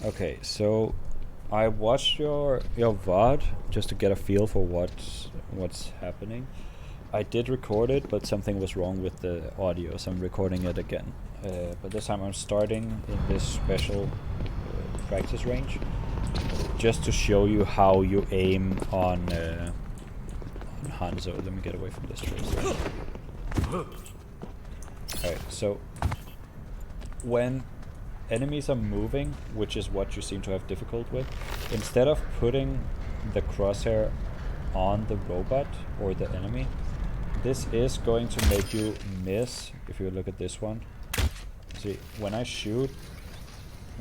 Okay, so I watched your VOD just to get a feel for what's happening. I did record it, but something was wrong with the audio, so I'm recording it again. But this time I'm starting in this special practice range, just to show you how you aim on Hanzo. Let me get away from this tracer. Alright, so when enemies are moving, which is what you seem to have difficulty with, instead of putting the crosshair on the robot or the enemy, this is going to make you miss. If you look at this one, see, when I shoot,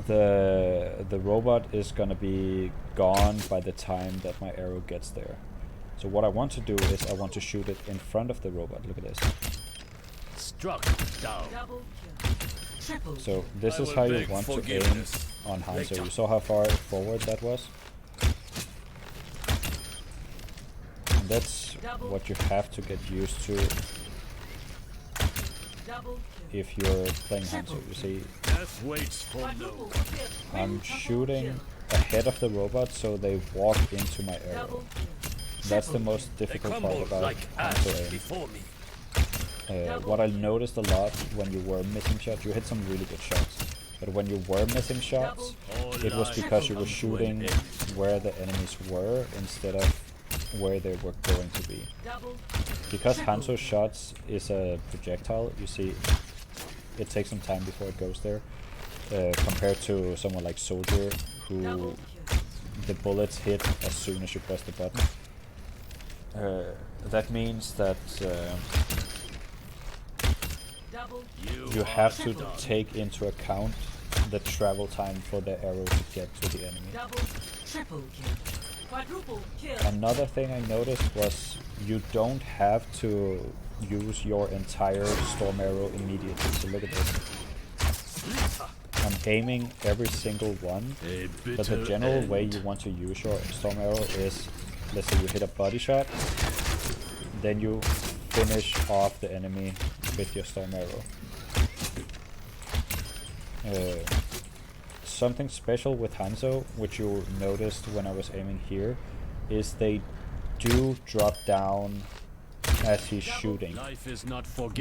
the robot is gonna be gone by the time that my arrow gets there. So what I want to do is I want to shoot it in front of the robot. Look at this. Struck down. So this is how you want to aim on Hanzo. You saw how far forward that was? And that's what you have to get used to if you're playing Hanzo. You see, I'm shooting ahead of the robot so they walk into my arrow. That's the most difficult part about Hanzo aim. What I noticed a lot when you were missing shots, you hit some really good shots, but when you were missing shots, it was because you were shooting where the enemies were instead of where they were going to be. Because Hanzo's shots is a projectile, you see, it takes some time before it goes there, compared to someone like Soldier, who the bullets hit as soon as you press the button. That means that you have to take into account the travel time for the arrow to get to the enemy. Another thing I noticed was you don't have to use your entire storm arrow immediately. So look at this. I'm aiming every single one, but the general way you want to use your storm arrow is, let's say you hit a body shot, then you finish off the enemy with your storm arrow. Something special with Hanzo, which you noticed when I was aiming here, is they do drop down as he's shooting,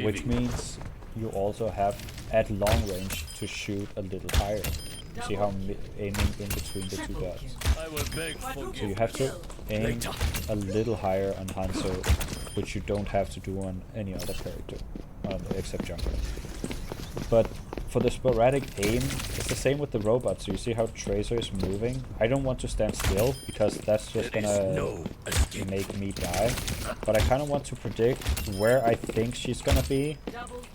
which means you also have at long range to shoot a little higher. You see how I'm aiming in between the two dots. So you have to aim a little higher on Hanzo, which you don't have to do on any other character, except Junker. But for the sporadic aim, it's the same with the robot. So you see how Tracer is moving? I don't want to stand still, because that's just gonna make me die. But I kind of want to predict where I think she's gonna be,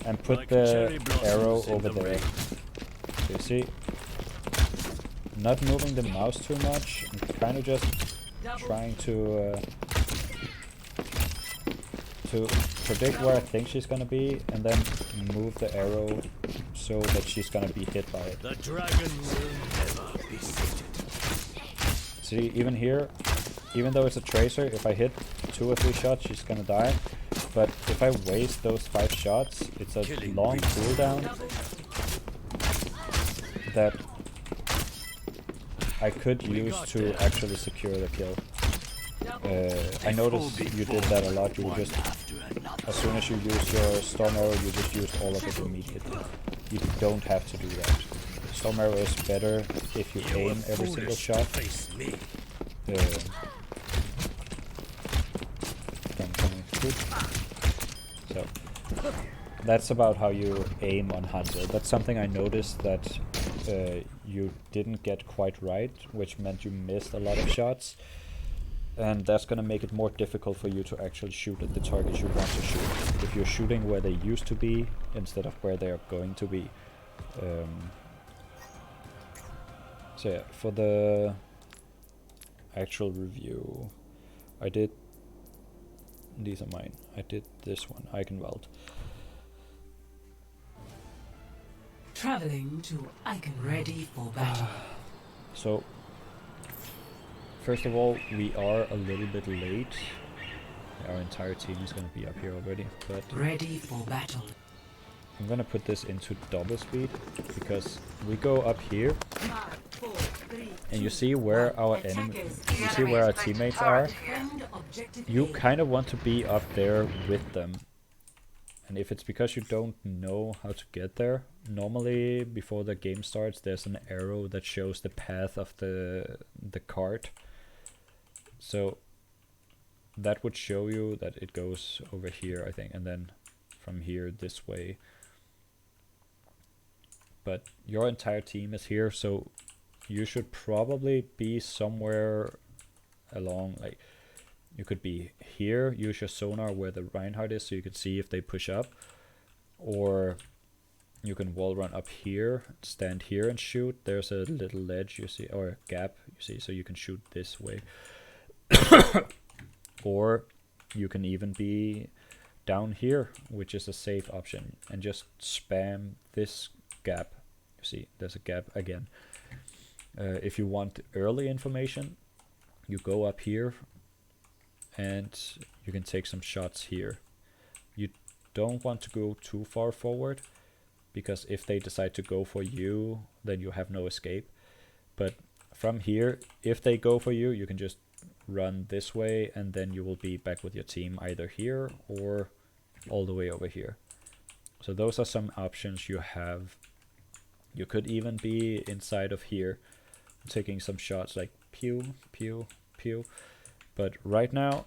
and put the arrow over there. So you see? Not moving the mouse too much, I'm kind of just trying to predict where I think she's gonna be, and then move the arrow so that she's gonna be hit by it. The dragon will never be seated. See, even here, even though it's a tracer, if I hit 2 or 3 shots, she's gonna die. But if I waste those 5 shots, it's a long cooldown that I could use to actually secure the kill. I noticed you did that a lot. You would just, as soon as you use your storm arrow, you just use all of it immediately. You don't have to do that. Storm arrow is better if you aim every single shot. So that's about how you aim on Hanzo. That's something I noticed that you didn't get quite right, which meant you missed a lot of shots. And that's gonna make it more difficult for you to actually shoot at the targets you want to shoot. If you're shooting where they used to be instead of where they are going to be. So yeah, for the actual review, I did, these are mine, I did this one, Eichenwald. Traveling to Icon, ready for battle. So, first of all, we are a little bit late. Our entire team is going to be up here already, but ready for battle. I'm going to put this into double speed, because we go up here, and you see where our you see where our teammates are. You kind of want to be up there with them. And if it's because you don't know how to get there, normally before the game starts there's an arrow that shows the path of the cart. So that would show you that it goes over here, I think, and then from here this way. But your entire team is here, so you should probably be somewhere along, like, you could be here, use your sonar where the Reinhardt is so you could see if they push up. Or you can wall run up here, stand here and shoot. There's a little ledge you see, or a gap you see, so you can shoot this way. Or you can even be down here, which is a safe option, and just spam this gap. You see, there's a gap again. If you want early information, you go up here and you can take some shots here. You don't want to go too far forward, because if they decide to go for you, then you have no escape. But from here, if they go for you, you can just run this way, and then you will be back with your team either here or all the way over here. So those are some options you have. You could even be inside of here taking some shots, like pew, pew, pew. But right now,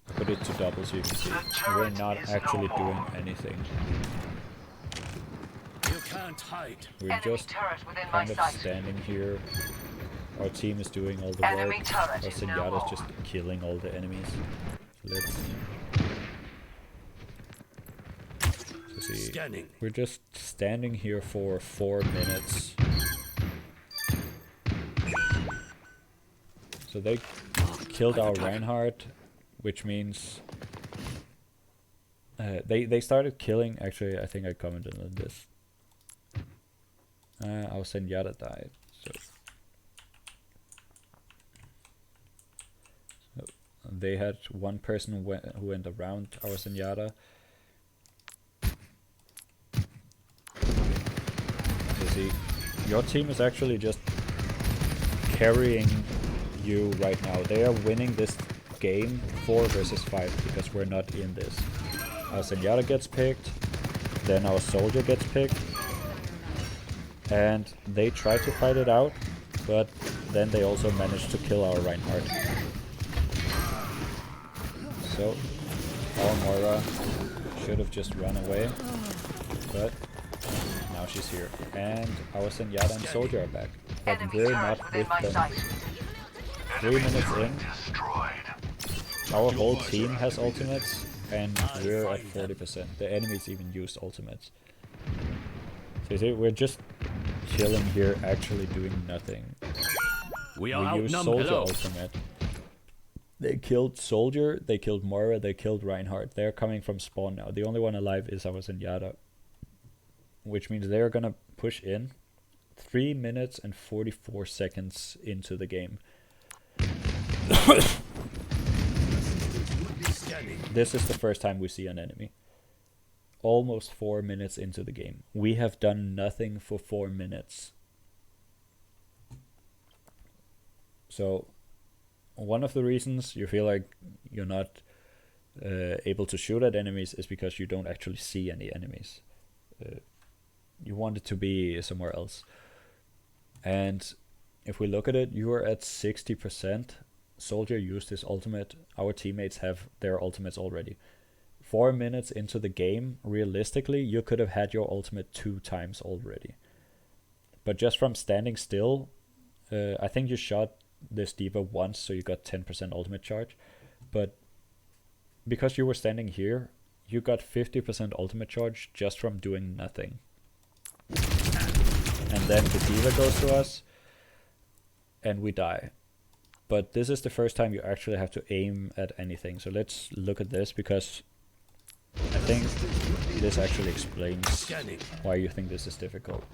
I put it to double so you can see. We're not actually doing anything. You can't hide. We're just kind of standing here. Our team is doing all the work. Our Zenyatta's just killing all the enemies. So let's see. Scanning. We're just standing here for 4 minutes. So they killed our Reinhardt, which means they started killing. Actually, I think I commented on this. Our Zenyatta died. So they had one person who went around our Zenyatta. You see, your team is actually just carrying you right now. They are winning this game 4 versus 5 because we're not in this. Our Zenyatta gets picked, then our soldier gets picked, and they try to fight it out, but then they also manage to kill our Reinhardt. So our Moira should have just run away, but now she's here. And our Zenyatta and soldier are back, but we're not with them. 3 minutes in, our whole team has ultimates, and we're at 40%. The enemies even used ultimates. So you see, we're just chilling here, actually doing nothing. We use soldier ultimate. They killed soldier, they killed Moira, they killed Reinhardt. They're coming from spawn now. The only one alive is our Zenyatta, which means they're gonna push in 3 minutes and 44 seconds into the game. This is the first time we see an enemy. Almost 4 minutes into the game. We have done nothing for 4 minutes. So one of the reasons you feel like you're not able to shoot at enemies is because you don't actually see any enemies. You want it to be somewhere else. And if we look at it, you are at 60%. Soldier used his ultimate. Our teammates have their ultimates already. 4 minutes into the game, realistically, you could have had your ultimate 2 times already. But just from standing still, I think you shot this D.Va once, so you got 10% ultimate charge. But because you were standing here, you got 50% ultimate charge just from doing nothing. And then the D.Va goes to us, and we die. But this is the first time you actually have to aim at anything. So let's look at this, because I think this actually explains why you think this is difficult.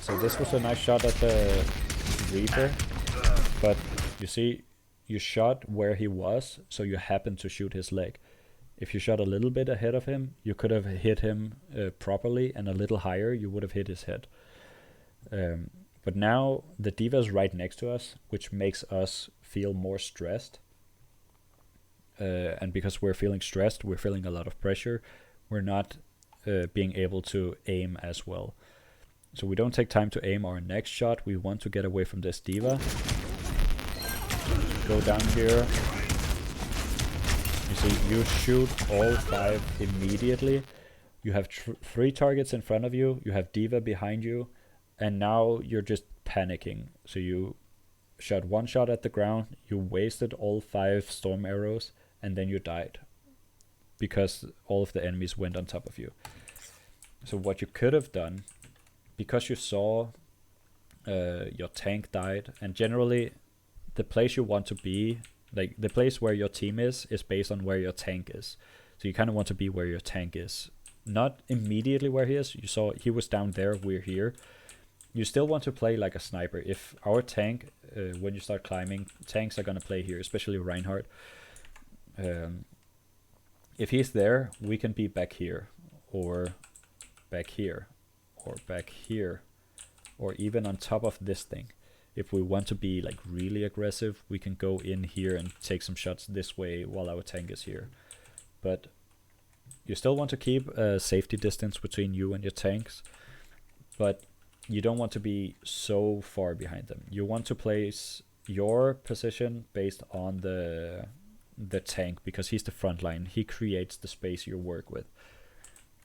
So this was a nice shot at the Reaper, but you see, you shot where he was, so you happened to shoot his leg. If you shot a little bit ahead of him, you could have hit him properly, and a little higher, you would have hit his head. But now the D.Va is right next to us, which makes us feel more stressed. And because we're feeling stressed, we're feeling a lot of pressure. We're not being able to aim as well. So we don't take time to aim our next shot. We want to get away from this D.Va. Go down here. You see, you shoot all 5 immediately. You have 3 targets in front of you. You have D.Va behind you. And now you're just panicking. So you shot 1 shot at the ground. You wasted all 5 storm arrows. And then you died. Because all of the enemies went on top of you. So what you could have done, because you saw your tank died, and generally the place you want to be, like the place where your team is based on where your tank is. So you kind of want to be where your tank is. Not immediately where he is. You saw he was down there, we're here. You still want to play like a sniper. If our tank, when you start climbing, tanks are going to play here, especially Reinhardt. If he's there, we can be back here, or back here, or back here, or even on top of this thing. If we want to be like really aggressive, we can go in here and take some shots this way while our tank is here. But you still want to keep a safety distance between you and your tanks, but you don't want to be so far behind them. You want to place your position based on the tank, because he's the front line. He creates the space you work with.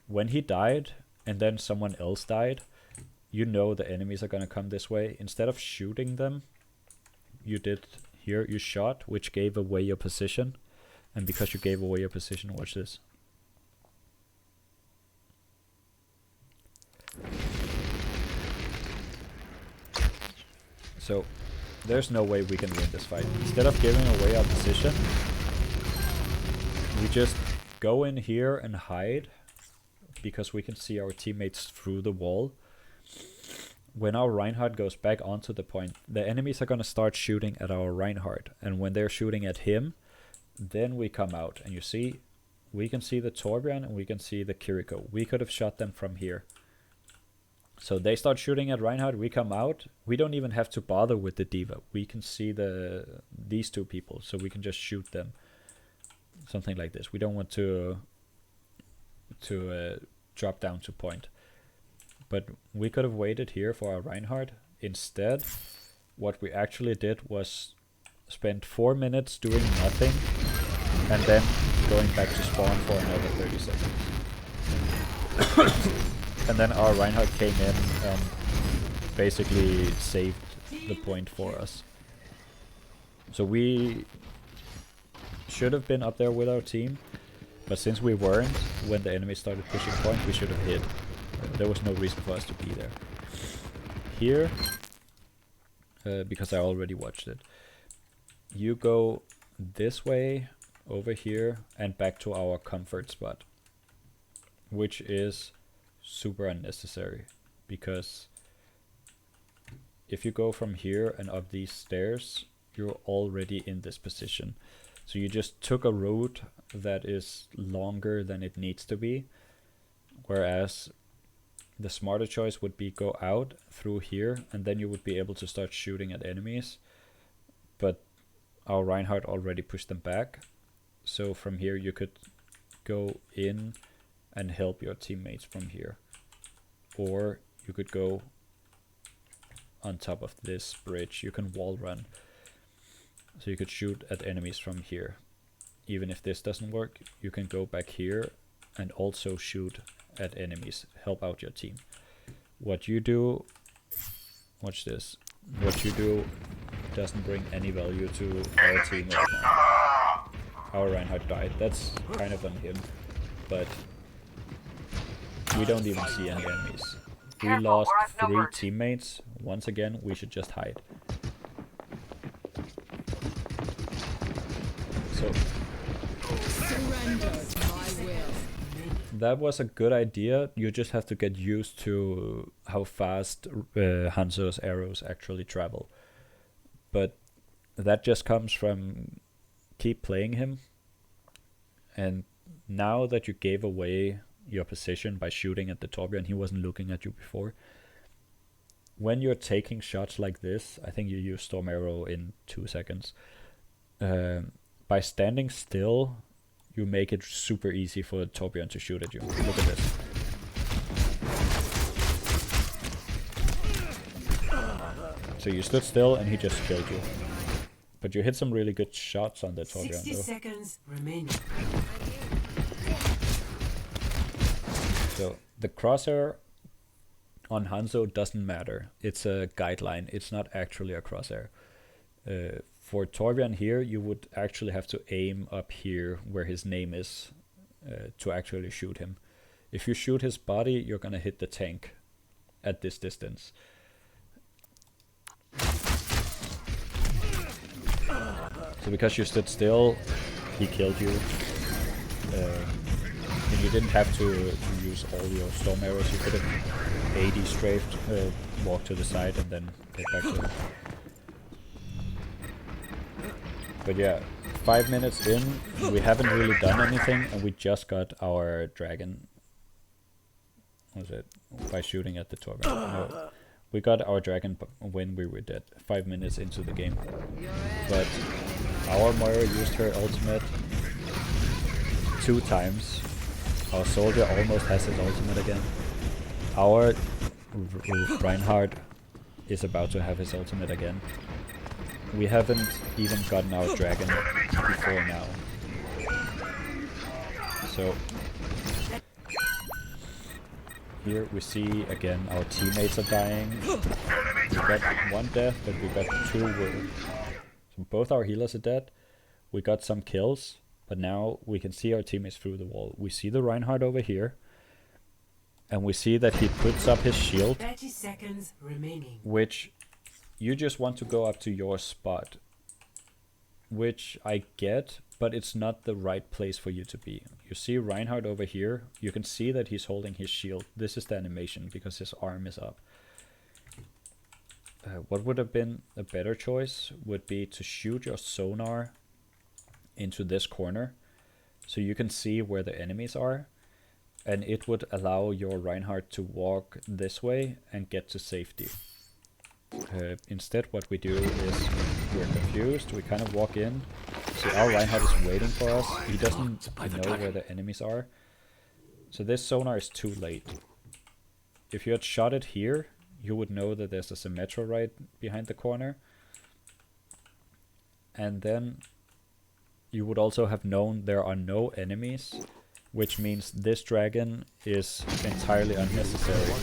When he died and then someone else died, you know the enemies are going to come this way. Instead of shooting them, you did here, you shot, which gave away your position. And because you gave away your position, watch this. So there's no way we can win this fight. Instead of giving away our position, we just go in here and hide, because we can see our teammates through the wall. When our Reinhardt goes back onto the point, the enemies are going to start shooting at our Reinhardt. And when they're shooting at him, then we come out. And you see, we can see the Torbjorn and we can see the Kiriko. We could have shot them from here. So they start shooting at Reinhardt, we come out. We don't even have to bother with the D.Va. We can see these 2 people, so we can just shoot them. Something like this. We don't want to drop down to point. But we could have waited here for our Reinhardt. Instead, what we actually did was spend 4 minutes doing nothing, and then going back to spawn for another 30 seconds. And then our Reinhardt came in and basically saved the point for us. So we should have been up there with our team, but since we weren't, when the enemy started pushing point, we should have hit. There was no reason for us to be there. Here, because I already watched it, you go this way, over here, and back to our comfort spot, which is super unnecessary, because if you go from here and up these stairs, you're already in this position. So you just took a route that is longer than it needs to be, whereas the smarter choice would be go out through here, and then you would be able to start shooting at enemies. But our Reinhardt already pushed them back, so from here you could go in and help your teammates from here. Or you could go on top of this bridge. You can wall run. So you could shoot at enemies from here. Even if this doesn't work, you can go back here and also shoot at enemies. Help out your team. What you do, watch this. What you do doesn't bring any value to our team right now. Our Reinhardt died. That's kind of on him. But we don't even see any enemies. We lost 3 teammates. Once again, we should just hide. So that was a good idea. You just have to get used to how fast Hanzo's arrows actually travel. But that just comes from keep playing him. And now that you gave away your position by shooting at the Torbjorn, he wasn't looking at you before. when you're taking shots like this, I think you use Storm Arrow in 2 seconds. By standing still, you make it super easy for Torbjorn to shoot at you. Look at this. So you stood still and he just killed you. But you hit some really good shots on the Torbjorn 60 though. seconds remaining. So the crosshair on Hanzo doesn't matter. It's a guideline. It's not actually a crosshair. For Torbjorn here, you would actually have to aim up here where his name is to actually shoot him. If you shoot his body, you're gonna hit the tank at this distance. So because you stood still, he killed you. And you didn't have to use all your storm arrows. You could have AD strafed, walk to the side and then get back to him. But yeah, 5 minutes in, we haven't really done anything, and we just got our dragon. What was it? By shooting at the Torbjorn. No, we got our dragon when we were dead, 5 minutes into the game. But our Moira used her ultimate 2 times. Our soldier almost has his ultimate again. Our Reinhardt is about to have his ultimate again. We haven't even gotten our dragon before now. So here we see again our teammates are dying. We got 1 death, but we got 2 wounds. So both our healers are dead. We got some kills, but now we can see our teammates through the wall. We see the Reinhardt over here, and we see that he puts up his shield, 30 seconds remaining. which you just want to go up to your spot, which I get, but it's not the right place for you to be. You see Reinhardt over here, you can see that he's holding his shield. This is the animation because his arm is up. What would have been a better choice would be to shoot your sonar into this corner so you can see where the enemies are, and it would allow your Reinhardt to walk this way and get to safety. Instead what we do is we're confused, we kind of walk in, see our Reinhardt is waiting for us, he doesn't know where the enemies are, so this sonar is too late. If you had shot it here, you would know that there's a Symmetra right behind the corner, and then you would also have known there are no enemies, which means this dragon is entirely unnecessary.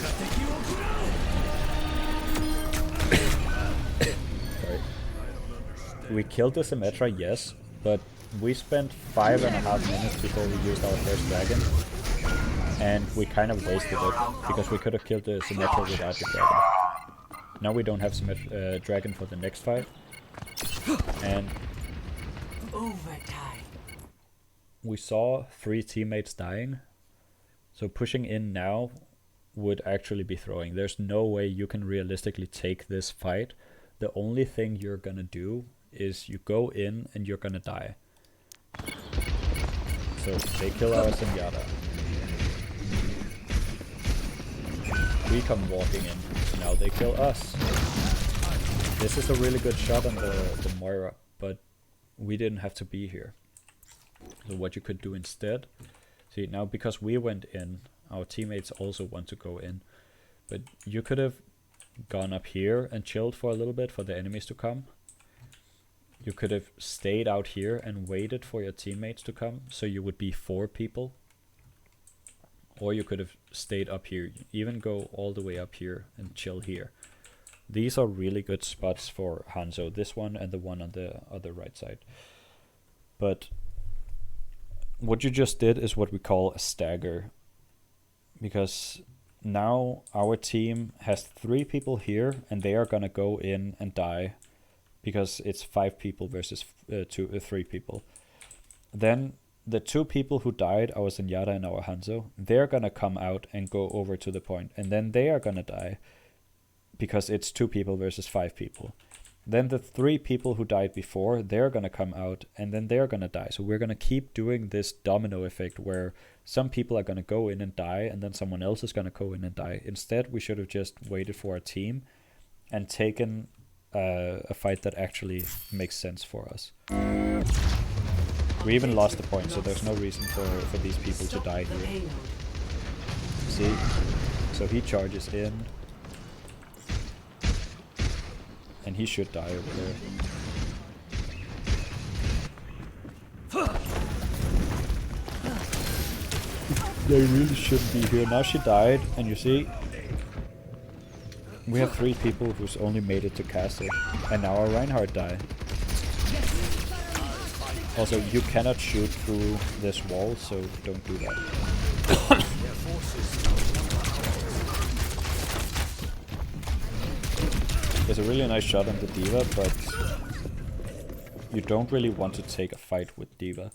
Sorry. We killed the Symmetra, yes, but we spent 5.5 minutes before we used our first dragon, and we kind of wasted it, because we could have killed the Symmetra without the dragon. Now we don't have dragon for the next fight, and Overtime. we saw 3 teammates dying, so pushing in now would actually be throwing. There's no way you can realistically take this fight. The only thing you're gonna do is you go in and you're gonna die. So they kill our Zenyatta. We come walking in, now they kill us. This is a really good shot on the Moira, but we didn't have to be here. So what you could do instead, see now because we went in, our teammates also want to go in, but you could have gone up here and chilled for a little bit for the enemies to come. You could have stayed out here and waited for your teammates to come, so you would be 4 people. Or you could have stayed up here, even go all the way up here and chill here. These are really good spots for Hanzo, this one and the one on the other right side. But what you just did is what we call a stagger, because now our team has 3 people here and they are gonna go in and die because it's 5 people versus 3 people. Then the 2 people who died, our Zenyatta and our Hanzo, they're gonna come out and go over to the point, and then they are gonna die because it's 2 people versus 5 people. Then the 3 people who died before, they're gonna come out and then they're gonna die. So we're gonna keep doing this domino effect where some people are gonna go in and die and then someone else is gonna go in and die. Instead, we should have just waited for our team and taken a fight that actually makes sense for us. We even lost the point, so there's no reason for these people to die here. See? So he charges in. And he should die over there. They really shouldn't be here. Now she died, and you see, we have 3 people who's only made it to castle, and now our Reinhardt died. Also, you cannot shoot through this wall, so don't do that. There's a really nice shot on the D.Va, but you don't really want to take a fight with D.Va.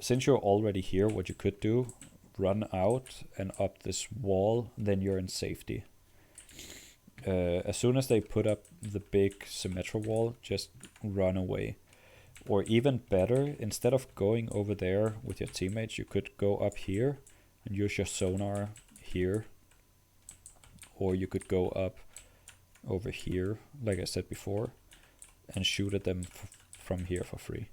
Since you're already here, what you could do, run out and up this wall, then you're in safety. As soon as they put up the big Symmetra wall, just run away. Or even better, instead of going over there with your teammates, you could go up here and use your sonar here. Or you could go up over here, like I said before, and shoot at them from here for free.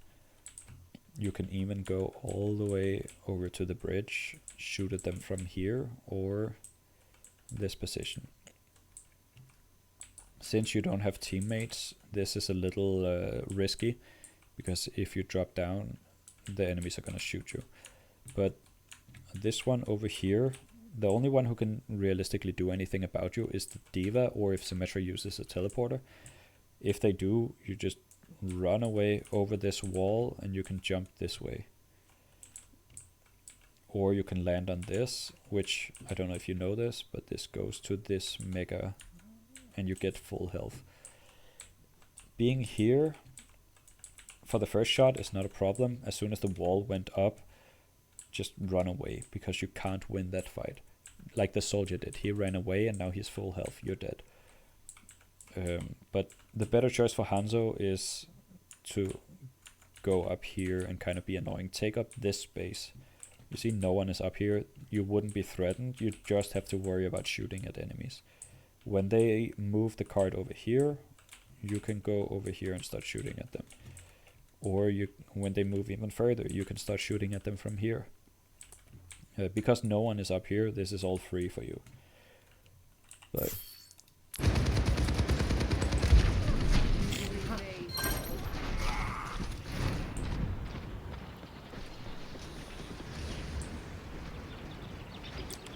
You can even go all the way over to the bridge, shoot at them from here or this position. Since you don't have teammates, this is a little risky, because if you drop down, the enemies are gonna shoot you. But this one over here, the only one who can realistically do anything about you is the D.Va, or if Symmetra uses a teleporter. If they do, you just run away over this wall and you can jump this way. Or you can land on this, which I don't know if you know this, but this goes to this mega and you get full health. Being here for the first shot is not a problem. As soon as the wall went up, just run away, because you can't win that fight. Like the soldier did. He ran away and now he's full health. You're dead. But the better choice for Hanzo is to go up here and kind of be annoying. Take up this space. You see, no one is up here. You wouldn't be threatened. You just have to worry about shooting at enemies. When they move the cart over here, you can go over here and start shooting at them. Or when they move even further, you can start shooting at them from here. Because no one is up here, this is all free for you. But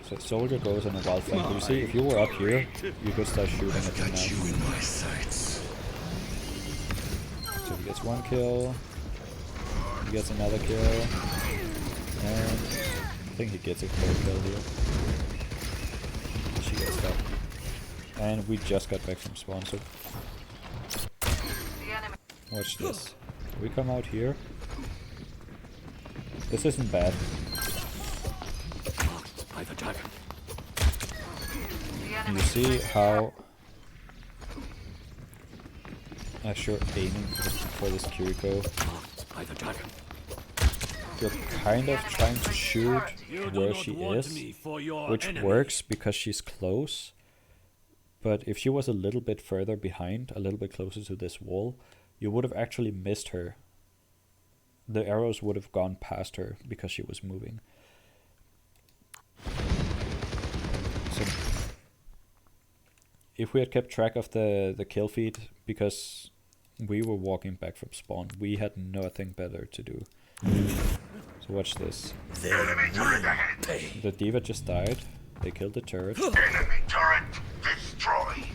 so soldier goes on a wild flank. You see, if you were up here, you could start shooting at them now. So he gets 1 kill, he gets another kill, and I think he gets a 3rd kill here. She gets that. And we just got back from spawn, so watch this. We come out here. This isn't bad. And you see how as you're aiming for this Kiriko, you're kind of trying to shoot where she is, which works because she's close. But if she was a little bit further behind, a little bit closer to this wall, you would have actually missed her. The arrows would have gone past her because she was moving. So if we had kept track of the kill feed, because we were walking back from spawn, we had nothing better to do. So watch this. The D.Va just died. They killed the turret. Enemy turret destroyed.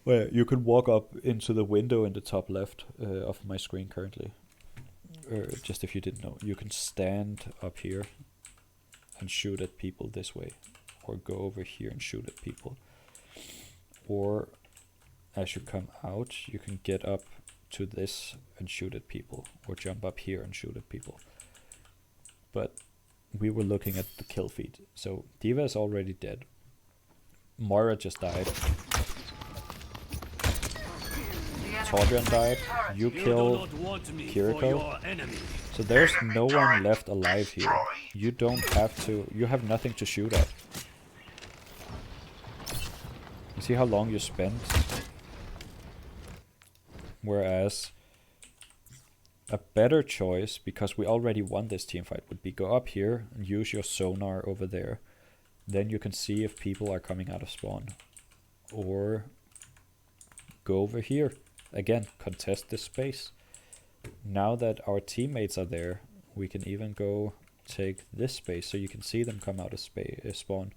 Well, you can walk up into the window in the top left of my screen currently. Just if you didn't know, you can stand up here and shoot at people this way, or go over here and shoot at people. Or as you come out, you can get up to this and shoot at people, or jump up here and shoot at people. But we were looking at the kill feed. So D.Va is already dead. Moira just died. Torbjorn died. You killed Kiriko. So there's no one left alive here. You don't have to. You have nothing to shoot at. You see how long you spent? Whereas a better choice, because we already won this team fight, would be go up here and use your sonar over there. Then you can see if people are coming out of spawn. Or go over here. Again, contest this space. Now that our teammates are there, we can even go take this space so you can see them come out of spawn.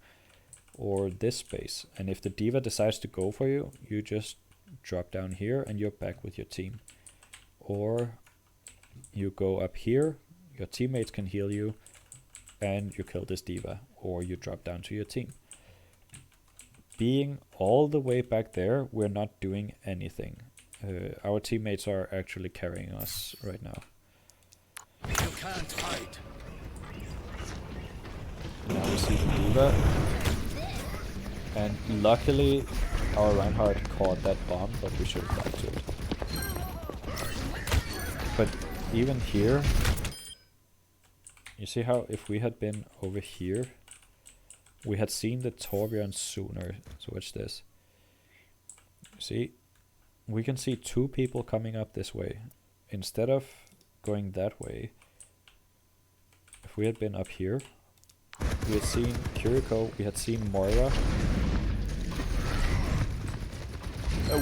Or this space. And if the D.Va decides to go for you, you just drop down here and you're back with your team. Or you go up here, your teammates can heal you, and you kill this D.Va. Or you drop down to your team. Being all the way back there, we're not doing anything. Our teammates are actually carrying us right now. You can't hide. Now we see the D.Va. And luckily, our Reinhardt caught that bomb, but we should have died to it. But even here, you see how if we had been over here, we had seen the Torbjorn sooner. So watch this. See, we can see two people coming up this way. Instead of going that way, if we had been up here, we had seen Kiriko, we had seen Moira,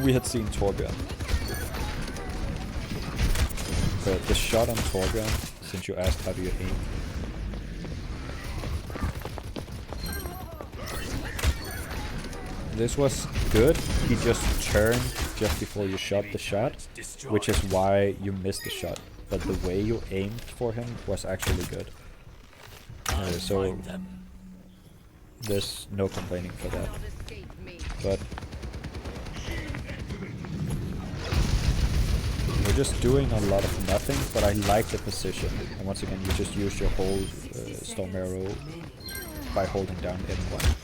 we had seen Torbjorn. The shot on Torbjorn, since you asked how do you aim. This was good, he just turned just before you shot the shot, which is why you missed the shot. But the way you aimed for him was actually good. So there's no complaining for that. But we're just doing a lot of nothing, but I like the position. And once again, you just use your whole storm arrow by holding down N1.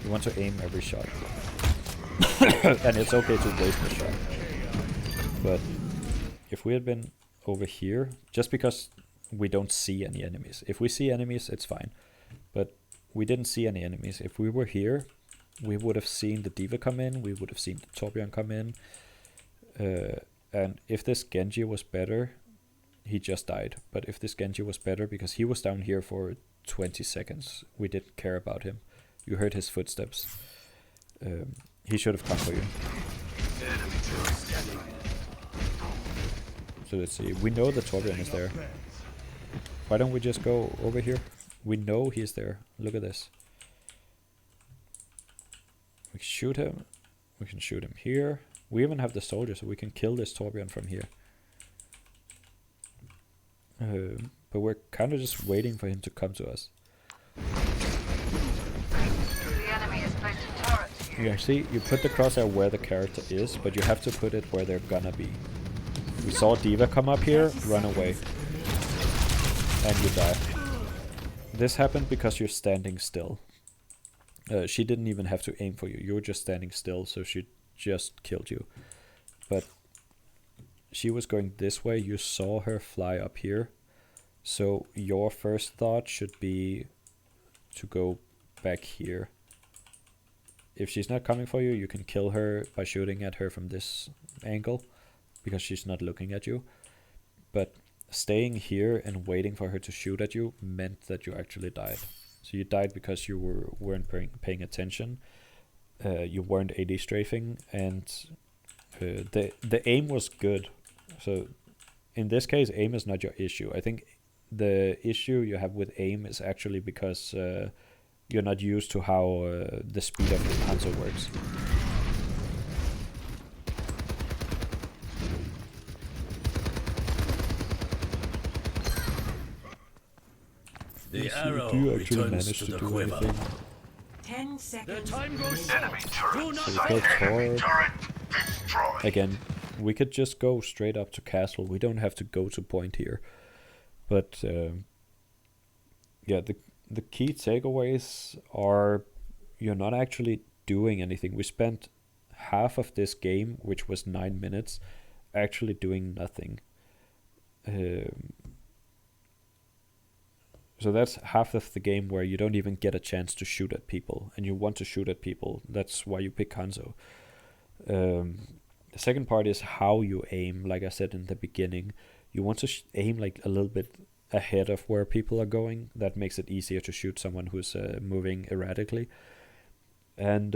You want to aim every shot. And it's okay to waste a shot. But if we had been over here, just because we don't see any enemies. If we see enemies, it's fine. But we didn't see any enemies. If we were here, we would have seen the D.Va come in, we would have seen the Torbjorn come in. And if this Genji was better, he just died. But if this Genji was better, because he was down here for 20 seconds, we didn't care about him. You heard his footsteps. He should have come for you. So let's see. We know the Torbjorn is there. Why don't we just go over here? We know he's there. Look at this. We can shoot him. We can shoot him here. We even have the soldier, so we can kill this Torbjorn from here. But we're kind of just waiting for him to come to us. Yeah, see, you put the crosshair where the character is, but you have to put it where they're gonna be. We saw D.Va come up here, run away. And you die. This happened because you're standing still. She didn't even have to aim for you. You were just standing still, so she just killed you. But she was going this way. You saw her fly up here. So your first thought should be to go back here. If she's not coming for you, you can kill her by shooting at her from this angle, because she's not looking at you. But staying here and waiting for her to shoot at you meant that you actually died. So you died because you weren't paying attention. You weren't AD strafing, and the aim was good. So in this case, aim is not your issue. I think the issue you have with aim is actually because you're not used to how the speed of the Hanzo works. The arrow do you actually returns manage to to the do quiver. anything? 10 The seconds. time goes Enemy turret. So we killed Tor. Turret destroyed. Again, we could just go straight up to castle. We don't have to go to point here. But yeah, the key takeaways are you're not actually doing anything. We spent half of this game, which was 9 minutes, actually doing nothing. So that's half of the game where you don't even get a chance to shoot at people, and you want to shoot at people. That's why you pick Hanzo. The second part is how you aim. Like I said in the beginning, you want to aim like a little bit ahead of where people are going. That makes it easier to shoot someone who's moving erratically. And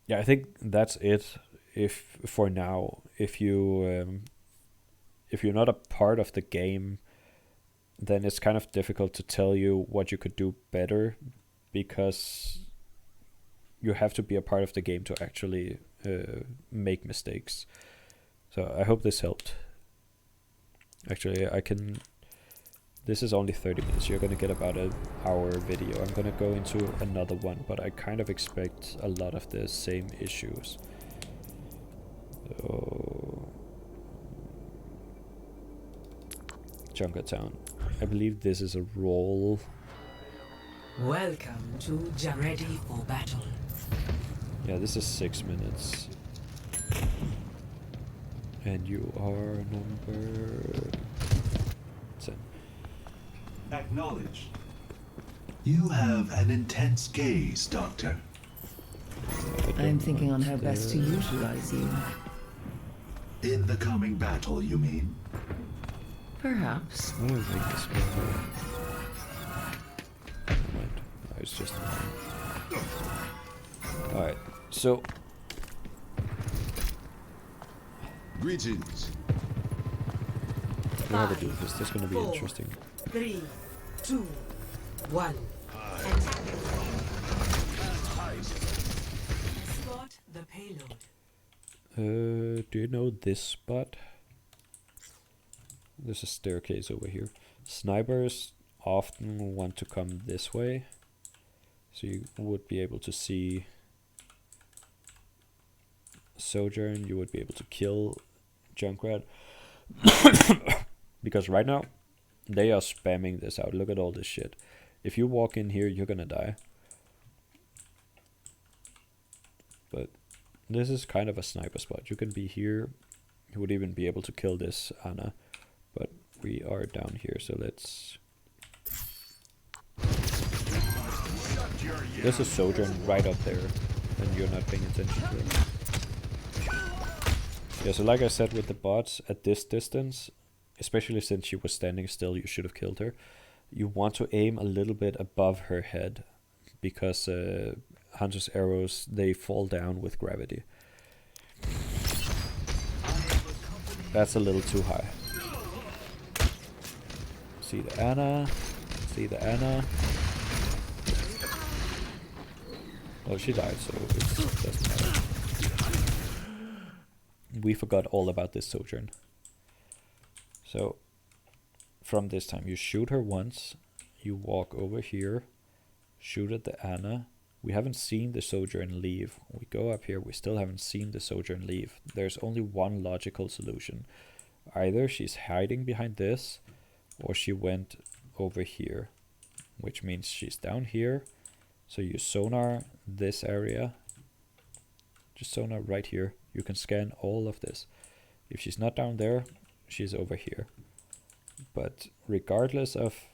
yeah, I think that's it. If for now, if you're not a part of the game, then it's kind of difficult to tell you what you could do better, because you have to be a part of the game to actually make mistakes. So I hope this helped. Actually, this is only 30 minutes. You're gonna get about an hour video. I'm gonna go into another one, but I kind of expect a lot of the same issues. So, Junkertown. I believe this is a roll. Welcome to Ready for battle. Yeah, this is 6 minutes. And you are number 10. Acknowledged. You have an intense gaze, Doctor. I'm thinking on how best to utilize you. In the coming battle, you mean? Perhaps. I don't think this will work. Never mind. No, it's just alright, so Greetings. I don't know how to do this. This is gonna be interesting. 3, 2, 1. Spot the payload. Do you know this spot? There's a staircase over here. Snipers often want to come this way, so you would be able to see Sojourn. You would be able to kill Junkrat. Because right now they are spamming this out. Look at all this shit. If you walk in here, you're gonna die. But this is kind of a sniper spot. You can be here. You would even be able to kill this Ana. But we are down here, so let's... There's a Sojourn right up there, and you're not paying attention to it. Yeah, so like I said with the bots, at this distance, especially since she was standing still, you should have killed her. You want to aim a little bit above her head, because Hunter's arrows, they fall down with gravity. That's a little too high. See the Ana. See the Ana. Oh, she died, so it doesn't matter. We forgot all about this Sojourn. So, from this time, you shoot her once. You walk over here. Shoot at the Ana. We haven't seen the Sojourn leave. We go up here. We still haven't seen the Sojourn leave. There's only one logical solution. Either she's hiding behind this, or she went over here, which means she's down here. So you sonar this area. Just sonar right here. You can scan all of this. If she's not down there, she's over here. But regardless of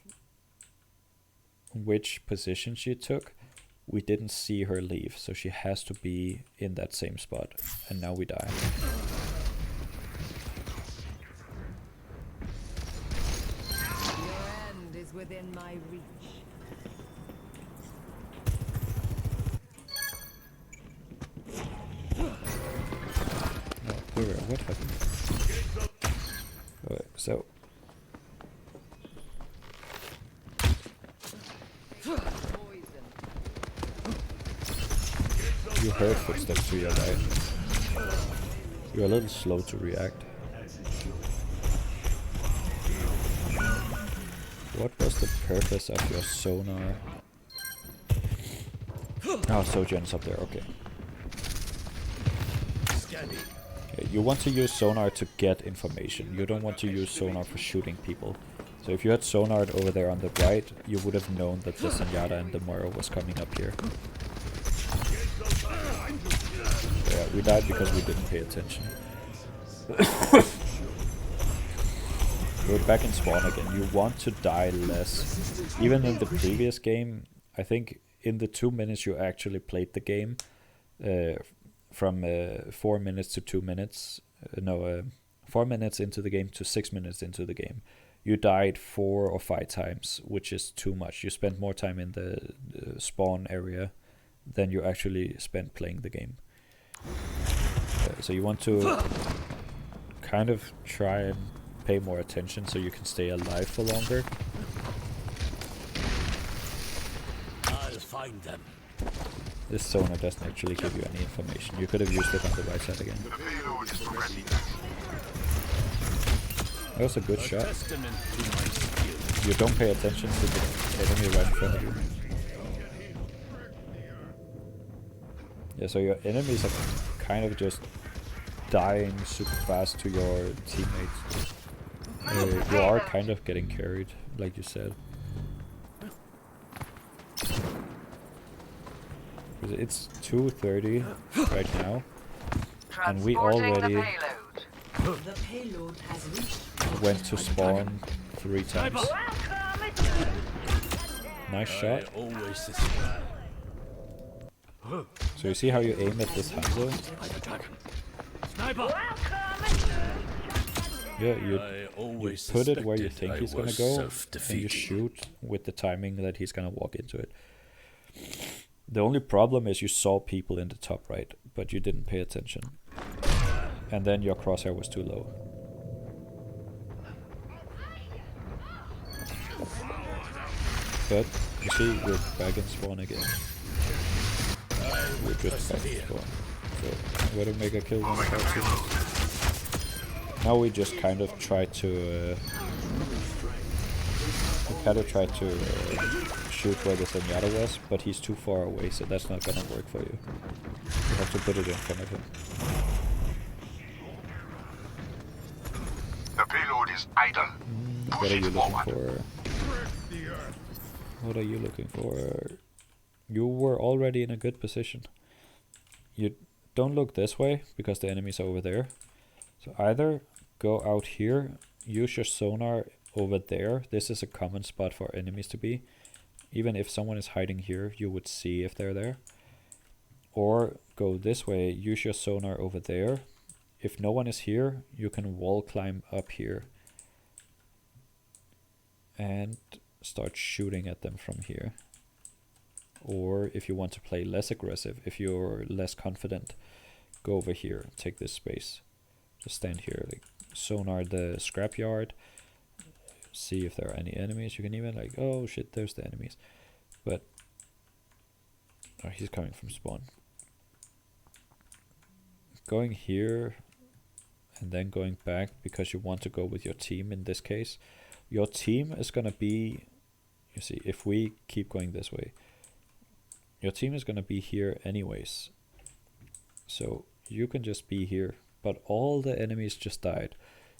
which position she took, we didn't see her leave, so she has to be in that same spot. And now we die. Your end is within my reach. What happened? Okay, so you heard footsteps to your right. You're a little slow to react. What was the purpose of your sonar? Oh, Sojourn's up there, okay. You want to use sonar to get information. You don't want to use sonar for shooting people. So if you had sonar over there on the right, you would have known that the Zenyatta and the Moro was coming up here. Yeah, we died because we didn't pay attention. we're back in spawn again. You want to die less. Even in the previous game, I think in the 2 minutes you actually played the game, from 4 minutes to 2 minutes, 4 minutes into the game to 6 minutes into the game, you died 4 or 5 times, which is too much. You spent more time in the spawn area than you actually spent playing the game. So you want to kind of try and pay more attention so you can stay alive for longer. I'll find them. This sonar doesn't actually give you any information. You could have used it on the right side again. The payload is ready. That was a good shot. Testament to my skill. You don't pay attention to the enemy right in front of you. Yeah, so your enemies are kind of just dying super fast to your teammates. You are kind of getting carried, like you said. It's 2:30 right now, and we already The payload has reached. went to spawn 3 times. Nice shot. I always suspect. So you see how you aim at this Hanzo? Sniper! Yeah, you always put it where you suspected think I he's gonna was go, and you self-defeating. shoot with the timing that he's gonna walk into it. The only problem is you saw people in the top right, but you didn't pay attention. And then your crosshair was too low. But, you see, we're back in spawn again. We're just back in spawn. So, way to make a kill one of our teammates. Now we just kind of try to... shoot where the Zenyatta was, but he's too far away, so that's not gonna work for you. You have to put it in front of him. The payload is idle. What are you looking for? What are you looking for? You were already in a good position. You don't look this way, because the enemies are over there. So either go out here, use your sonar over there. This is a common spot for enemies to be. Even if someone is hiding here, you would see if they're there. Or go this way, use your sonar over there. If no one is here, you can wall climb up here. And start shooting at them from here. Or if you want to play less aggressive, if you're less confident, go over here, take this space. Just stand here, like sonar the scrapyard. See if there are any enemies. You can even like, oh shit, there's the enemies. But oh, he's coming from spawn. Going here and then going back because you want to go with your team in this case. Your team is gonna be, you see, if we keep going this way, your team is gonna be here anyways. So you can just be here, but all the enemies just died.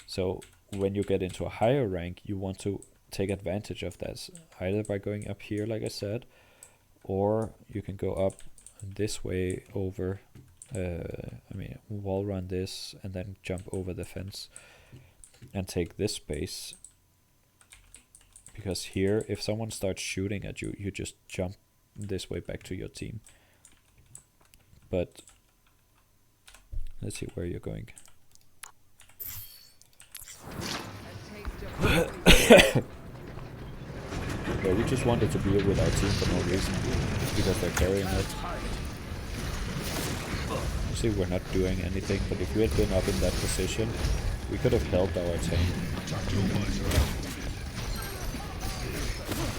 So when you get into a higher rank, you want to take advantage of that, either by going up here, like I said, or you can go up this way over, wall run this, and then jump over the fence and take this space. Because here, if someone starts shooting at you, you just jump this way back to your team. But let's see where you're going. Yeah, we just wanted to be with our team for no reason, because they're carrying it. You see, we're not doing anything, but if we had been up in that position, we could have helped our team.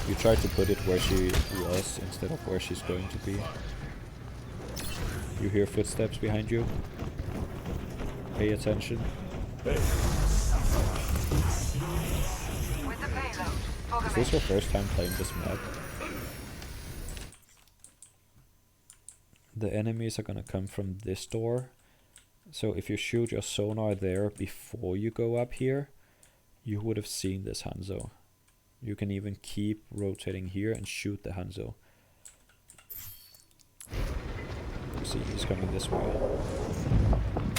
You tried to put it where she was instead of where she's going to be. You hear footsteps behind you? Pay attention. Is this your first time playing this map? The enemies are gonna come from this door. So if you shoot your sonar there before you go up here, you would have seen this Hanzo. You can even keep rotating here and shoot the Hanzo. You see, he's coming this way.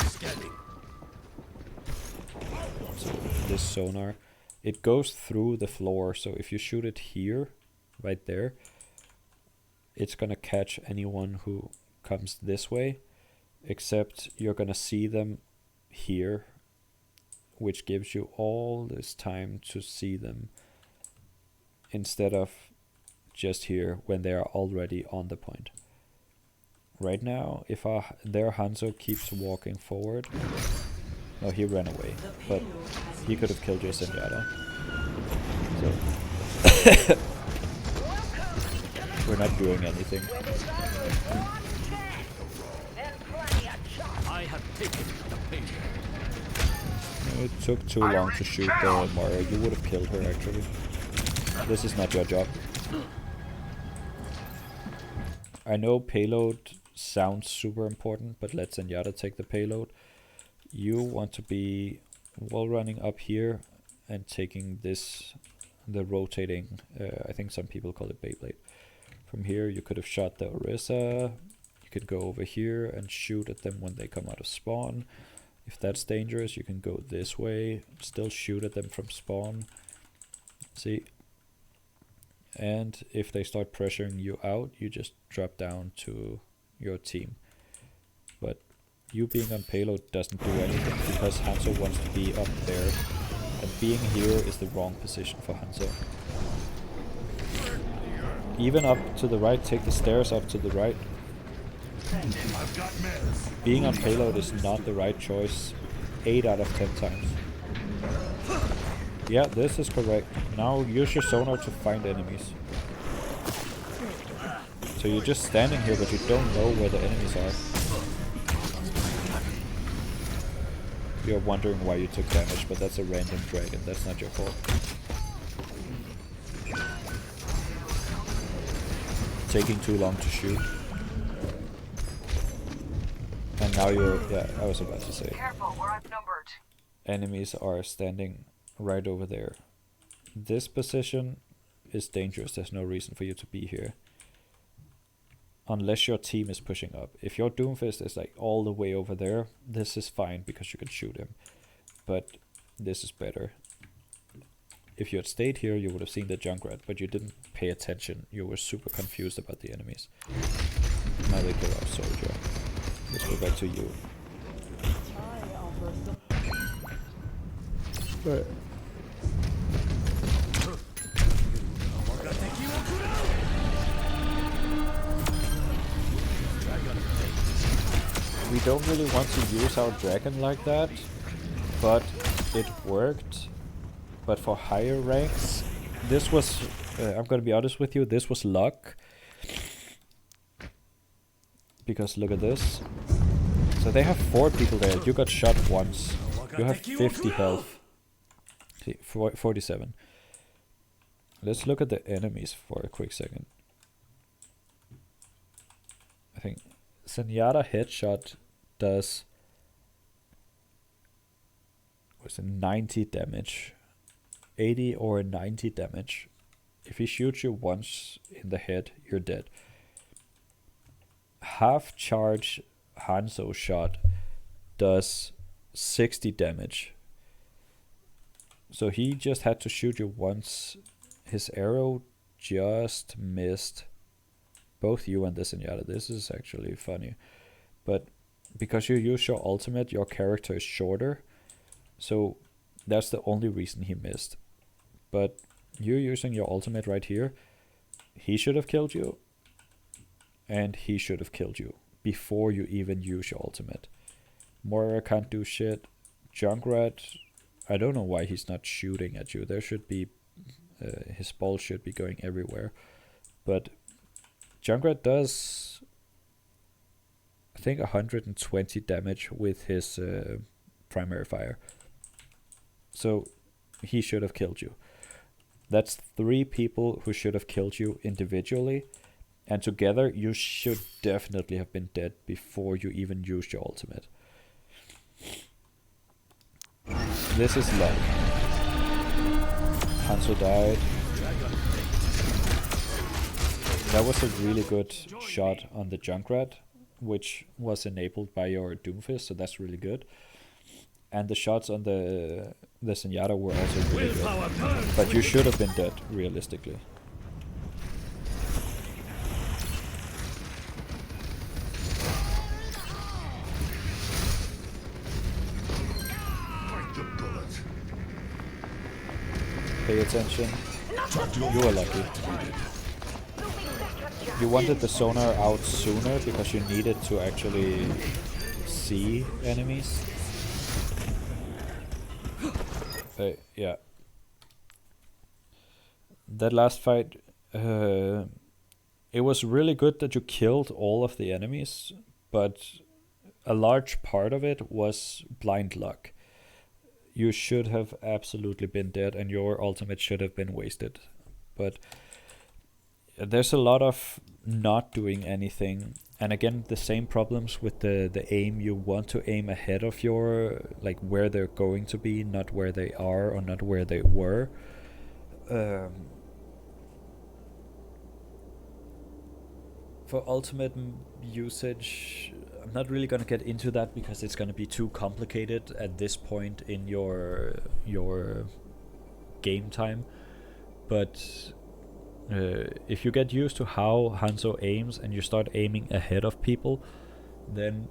Scanning. So this sonar, it goes through the floor. So if you shoot it here, right there, it's gonna catch anyone who comes this way, except you're gonna see them here, which gives you all this time to see them instead of just here when they are already on the point. Right now, if their Hanzo keeps walking forward, no, he ran away, but he could have killed your Zenyatta. So we're not doing anything. I have taken the pain. It took too long to shoot the Mario. You would have killed her actually. This is not your job. I know payload sounds super important, but let Zenyatta take the payload. You want to be wall running up here and taking this, the rotating, I think some people call it Beyblade. From here you could have shot the Orisa. You could go over here and shoot at them when they come out of spawn. If that's dangerous, you can go this way, still shoot at them from spawn. See? And if they start pressuring you out, you just drop down to your team. But you being on payload doesn't do anything because Hanzo wants to be up there. And being here is the wrong position for Hanzo. Even up to the right, take the stairs up to the right. Being on payload is not the right choice 8 out of 10 times. Yeah, this is correct. Now use your sonar to find enemies. So you're just standing here, but you don't know where the enemies are. You're wondering why you took damage, but that's a random dragon. That's not your fault. Taking too long to shoot. And now you're, yeah, I was about to say. Careful, we're outnumbered. Enemies are standing right over there. This position is dangerous. There's no reason for you to be here. Unless your team is pushing up. If your Doomfist is like all the way over there, this is fine because you can shoot him. But this is better. If you had stayed here, you would have seen the Junkrat, but you didn't pay attention. You were super confused about the enemies. Now they kill our soldier. Let's go back to you. Right. We don't really want to use our dragon like that, but it worked. But for higher ranks, this was, I'm gonna be honest with you, this was luck. Because look at this. So they have 4 people there, you got shot once. You have 50 health. See, 47. Let's look at the enemies for a quick second. I think Zenyatta headshot does, was it 90 damage, 80 or 90 damage. If he shoots you once in the head, you're dead. Half charge Hanzo shot does 60 damage. So he just had to shoot you once. His arrow just missed both you and the Zenyatta. This is actually funny. But because you use your ultimate, your character is shorter. So that's the only reason he missed. But you're using your ultimate right here. He should have killed you. And he should have killed you before you even use your ultimate. Moira can't do shit. Junkrat, I don't know why he's not shooting at you. There should be, his ball should be going everywhere. But Junkrat does, I think, 120 damage with his primary fire. So he should have killed you. That's 3 people who should have killed you individually. And together you should definitely have been dead before you even used your ultimate. This is luck. Hanzo died. That was a really good shot on the Junkrat, which was enabled by your Doomfist, so that's really good. and the shots on the Zenyatta were also really good. But you should have been dead, realistically. Pay attention. You were lucky. You wanted the sonar out sooner because you needed to actually see enemies. Yeah. That last fight, it was really good that you killed all of the enemies, but a large part of it was blind luck. You should have absolutely been dead, and your ultimate should have been wasted. But there's a lot of not doing anything, and again the same problems with the aim. You want to aim ahead of your, like, where they're going to be, not where they are or not where they were. For ultimate usage, I'm not really gonna get into that because it's gonna be too complicated at this point in your game time. But if you get used to how Hanzo aims and you start aiming ahead of people, then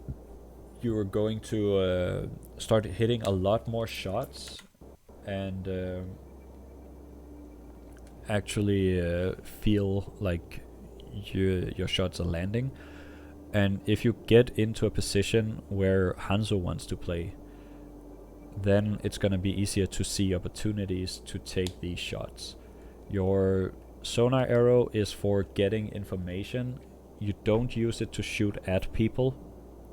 you're going to start hitting a lot more shots and actually feel like your shots are landing. And if you get into a position where Hanzo wants to play, then it's gonna be easier to see opportunities to take these shots. Your sonar arrow is for getting information. You don't use it to shoot at people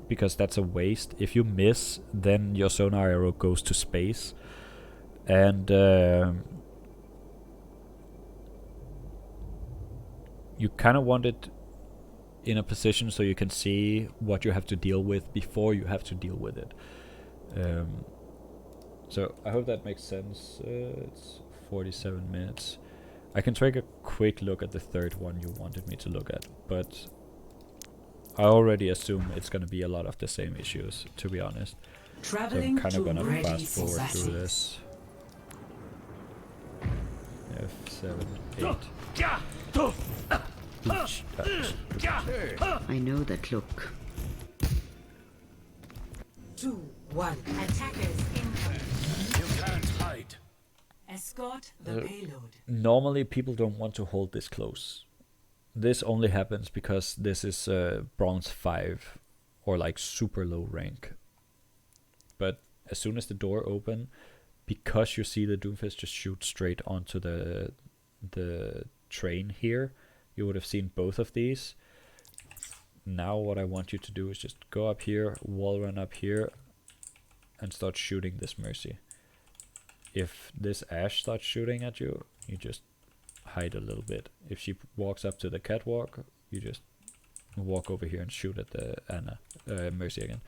because that's a waste. If you miss, then your sonar arrow goes to space. And you kind of want it in a position so you can see what you have to deal with before you have to deal with it. So I hope that makes sense. It's 47 minutes. I can take a quick look at the third one you wanted me to look at, but I already assume it's going to be a lot of the same issues, to be honest. So I'm kind of going to fast forward through this. F7, 8. I know that look. 2, 1. Attackers incoming. You can't hide. Escort the payload. Normally people don't want to hold this close. This only happens because this is bronze 5 or like super low rank. But as soon as the door open, because you see the Doomfist just shoot straight onto the train here, you would have seen both of these. Now what I want you to do is just go up here, wall run up here, and start shooting this Mercy. If this Ashe starts shooting at you, you just hide a little bit. If she walks up to the catwalk, you just walk over here and shoot at the Mercy again.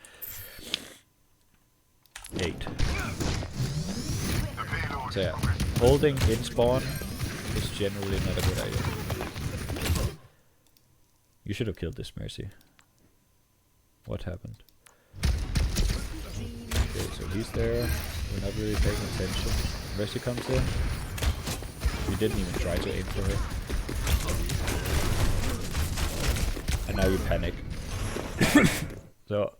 8. So yeah, holding in spawn is generally not a good idea. You should have killed this Mercy. What happened? Okay, so he's there. We're not really paying attention. Mercy comes in. We didn't even try to aim for her. And now you panic. So,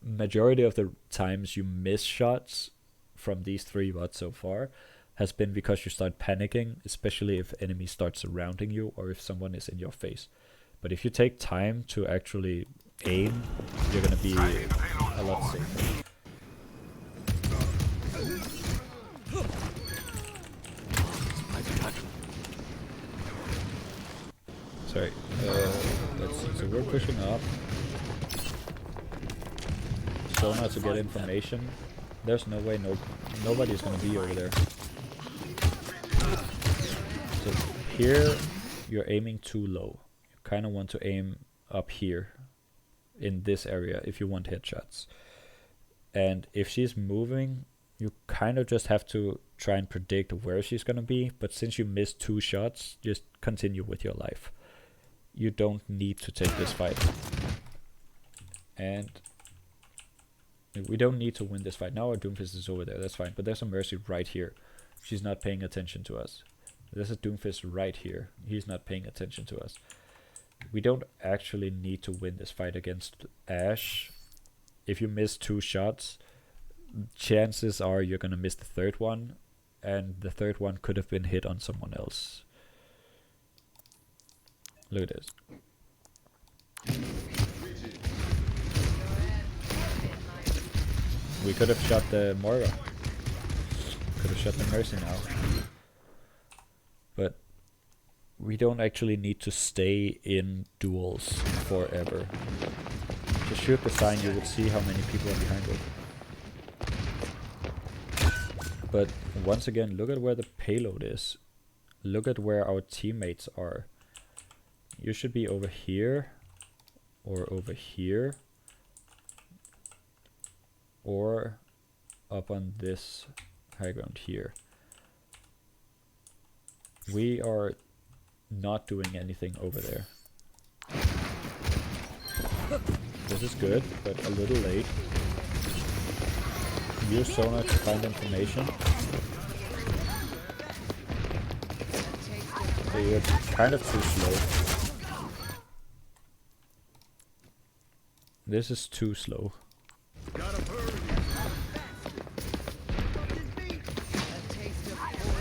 majority of the times you miss shots from these 3 bots so far has been because you start panicking, especially if enemies start surrounding you or if someone is in your face. But if you take time to actually aim, you're gonna be a lot safer. Sorry, let's see, so we're pushing up. Sonar to get information. There's no way nobody's gonna be over there. So here, you're aiming too low. You kinda want to aim up here, in this area, if you want headshots. And if she's moving, you kind of just have to try and predict where she's gonna be, but since you missed 2 shots, just continue with your life. You don't need to take this fight. And We don't need to win this fight. Now our Doomfist is over there, that's fine. But there's a Mercy right here. She's not paying attention to us. There's a Doomfist right here. He's not paying attention to us. We don't actually need to win this fight against Ashe. If you miss 2 shots, chances are you're gonna miss the 3rd one, and the 3rd one could have been hit on someone else. Look at this. We could have shot the Moira. Could have shot the Mercy now. But we don't actually need to stay in duels forever. Just shoot the sign, you would see how many people are behind it. But once again, look at where the payload is. Look at where our teammates are. You should be over here, or over here, or up on this high ground here. We are not doing anything over there. This is good, but a little late. Use sonar to find information. So you're kind of too slow. This is too slow.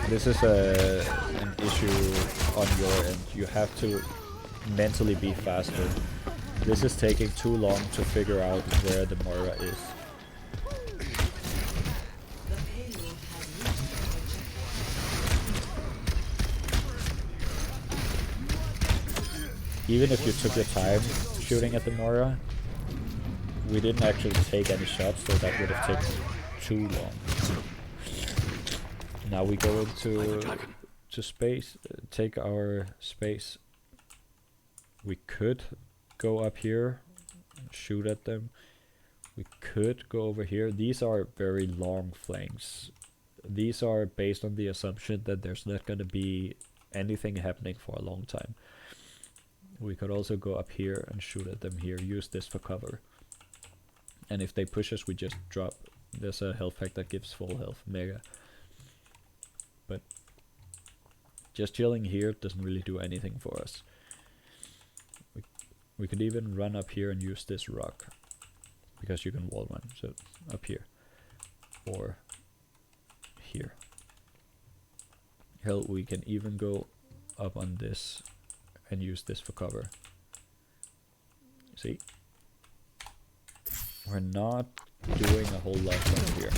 This is an issue on your end. You have to mentally be faster. This is taking too long to figure out where the Moira is. Even if you took your time shooting at the Moira, we didn't actually take any shots, so that would have taken too long. Now we go into space, take our space. We could go up here and shoot at them. We could go over here. These are very long flanks. These are based on the assumption that there's not going to be anything happening for a long time. We could also go up here and shoot at them here, use this for cover. And if they push us, we just drop. There's a health pack that gives full health, mega. But just chilling here doesn't really do anything for us. We could even run up here and use this rock, because you can wall run. So up here, or here. Hell, we can even go up on this and use this for cover. See? We're not doing a whole lot from here.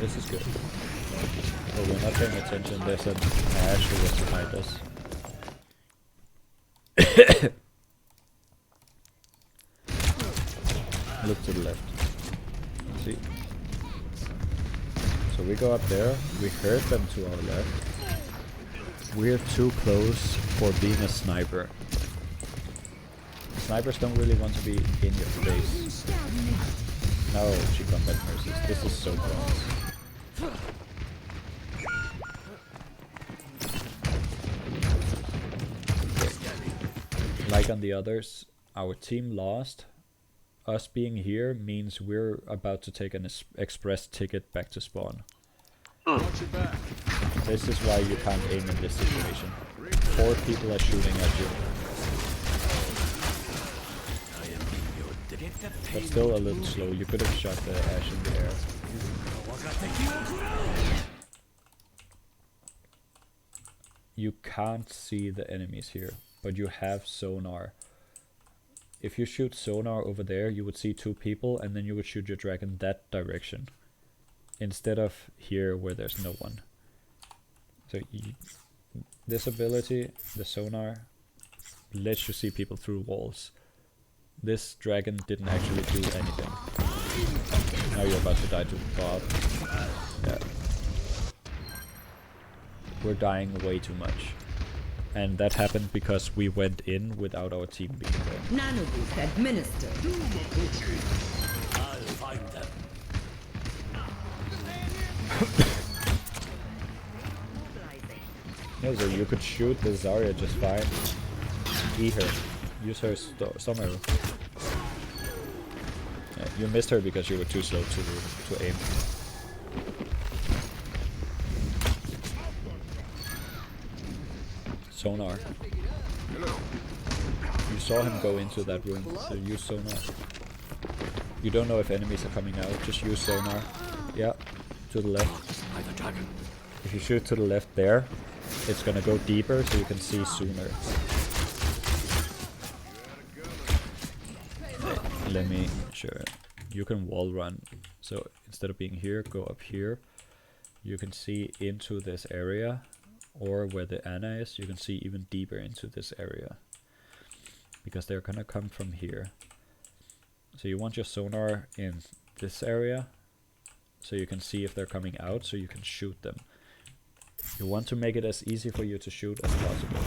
This is good. Oh, we're not paying attention. There's an Ashe who was behind us. Look to the left. See? So we go up there. We heard them to our left. We're too close for being a sniper. Snipers don't really want to be in your face. No, she combat mercies. This is so close. Like on the others, our team lost. Us being here means we're about to take an express ticket back to spawn. This is why you can't aim in this situation. 4 people are shooting at you. But still a little slow. You could have shot the Ashe in the air. You can't see the enemies here, but you have sonar. If you shoot sonar over there, you would see 2 people, and then you would shoot your dragon that direction, instead of here where there's no one. So this ability, the sonar, lets you see people through walls. This dragon didn't actually do anything. Now you're about to die to Bob. Yeah. We're dying way too much. And that happened because we went in without our team being there. Nanoboost administered. I'll find them. Yeah, so you could shoot the Zarya just fine. E her. Use her storm arrow. You missed her because you were too slow to aim. Sonar. You saw him go into that room, so use sonar. You don't know if enemies are coming out, just use sonar. Yeah, to the left. If you shoot to the left there, it's gonna go deeper so you can see sooner. Let me show it. You can wall run. So instead of being here, go up here. You can see into this area, or where the Anna is, you can see even deeper into this area. Because they're gonna come from here. So you want your sonar in this area, so you can see if they're coming out, so you can shoot them. You want to make it as easy for you to shoot as possible.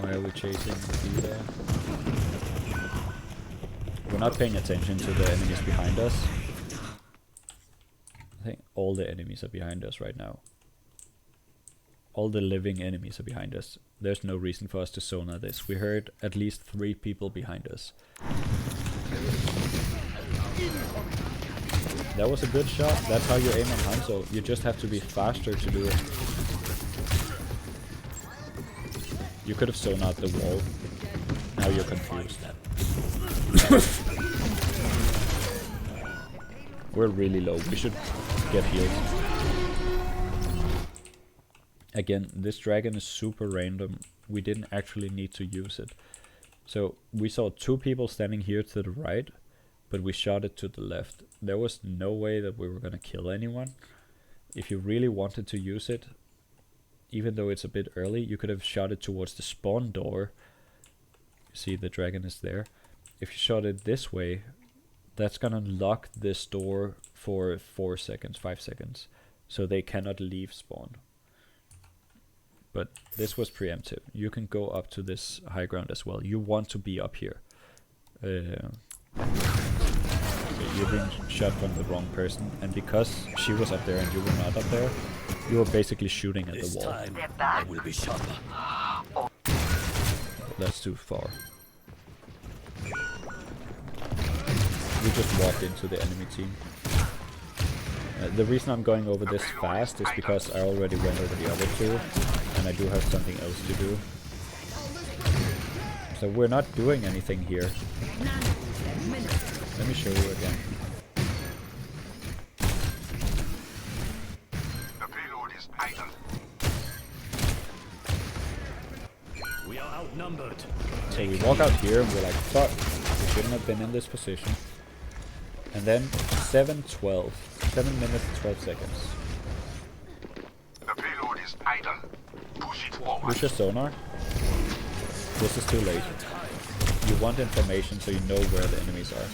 Why are we chasing you there? We're not paying attention to the enemies behind us. I think all the enemies are behind us right now. All the living enemies are behind us. There's no reason for us to sonar this. We heard at least 3 people behind us. That was a good shot. That's how you aim on Hanzo. You just have to be faster to do it. You could have sonared the wall. Now you're confused. We're really low. We should get healed. Again, this dragon is super random. We didn't actually need to use it. So we saw 2 people standing here to the right, but we shot it to the left. There was no way that we were gonna kill anyone. If you really wanted to use it, even though it's a bit early, you could have shot it towards the spawn door. See, the dragon is there. If you shot it this way, that's gonna lock this door for 4 seconds, 5 seconds. So they cannot leave spawn. But this was preemptive. You can go up to this high ground as well. You want to be up here. You're being shot from the wrong person, and because she was up there and you were not up there, you were basically shooting at the wall. I will be sharper. That's too far. We just walked into the enemy team. The reason I'm going over this fast is because I already went over the other 2, and I do have something else to do. So we're not doing anything here. Let me show you again. The payload is idle. We are outnumbered. So we walk out here and we're like, fuck, we shouldn't have been in this position. And then 7:12. 7 minutes and 12 seconds. The payload is idle. Push it forward. Push your sonar. This is too late. You want information so you know where the enemies are.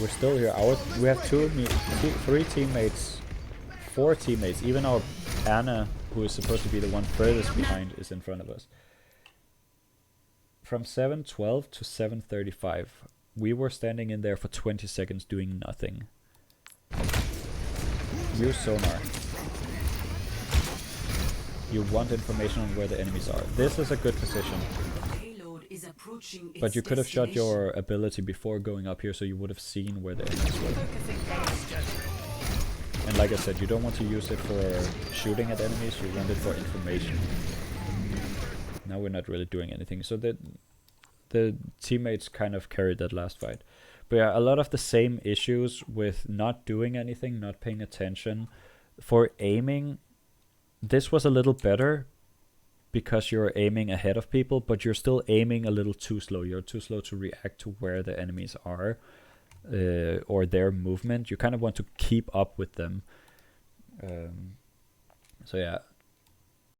We're still here. We have 3 teammates, 4 teammates. Even our Anna, who is supposed to be the one furthest behind, is in front of us. From 7:12 to 7:35, we were standing in there for 20 seconds doing nothing. Use sonar. You want information on where the enemies are. This is a good position. But you could have shot your ability before going up here, so you would have seen where the enemies were. And like I said, you don't want to use it for shooting at enemies, you want it for information. Now we're not really doing anything, so the teammates kind of carried that last fight. But yeah, a lot of the same issues with not doing anything, not paying attention. For aiming, this was a little better, because you're aiming ahead of people, but you're still aiming a little too slow. You're too slow to react to where the enemies are, or their movement. You kind of want to keep up with them. So yeah,